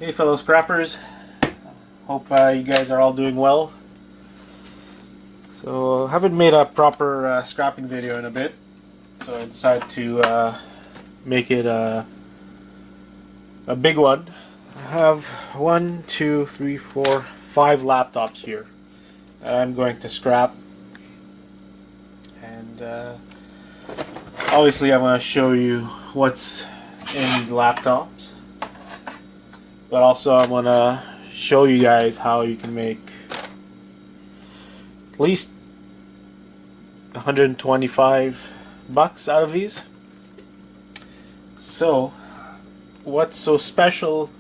Hey fellow scrappers, hope you guys are all doing well. So haven't made a proper scrapping video in a bit, so I decided to make it a big one. I have 1, 2, 3, 4, 5 laptops here that I'm going to scrap, and obviously I'm going to show you what's in these laptops. But also I want to show you guys how you can make at least 125 bucks out of these. So what's so special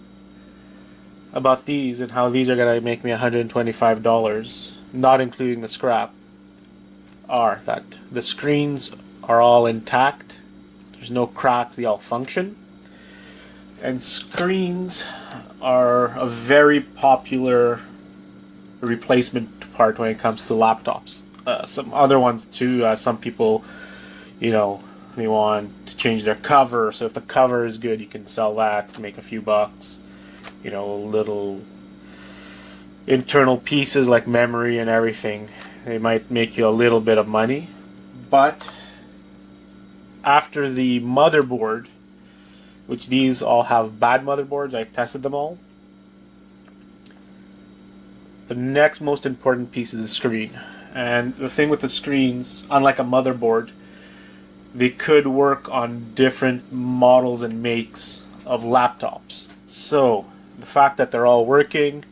about these and how these are going to make me $125, not including the scrap, are that the screens are all intact. There's no cracks, they all function. And screens are a very popular replacement part when it comes to laptops. Some other ones too. Some people, they want to change their cover. So if the cover is good, you can sell that to make a few bucks. Little internal pieces like memory and everything, they might make you a little bit of money. But after the motherboard, which these all have bad motherboards, I tested them all, the next most important piece is the screen. And the thing with the screens, unlike a motherboard, they could work on different models and makes of laptops. So the fact that they're all working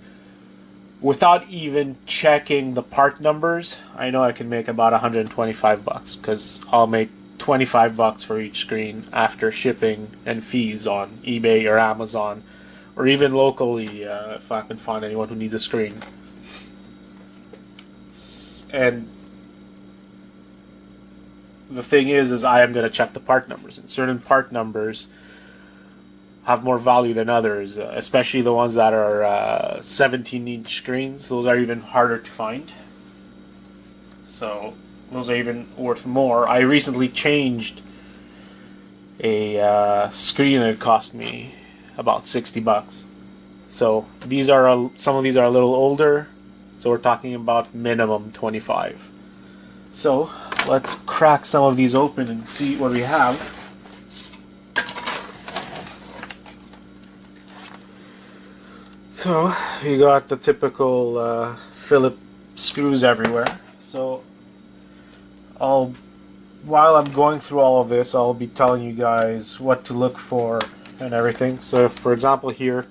without even checking the part numbers, I know I can make about 125 bucks, because I'll make 25 bucks for each screen after shipping and fees on eBay or Amazon, or even locally if I can find anyone who needs a screen. And the thing is I am going to check the part numbers, and certain part numbers have more value than others, especially the ones that are 17-inch screens. Those are even harder to find, so those are even worth more. I recently changed a screen and it cost me about 60 bucks. So these are some of these are a little older, so we're talking about minimum 25. So let's crack some of these open and see what we have. So you got the typical Phillips screws everywhere. So while I'm going through all of this, I'll be telling you guys what to look for and everything. So for example here,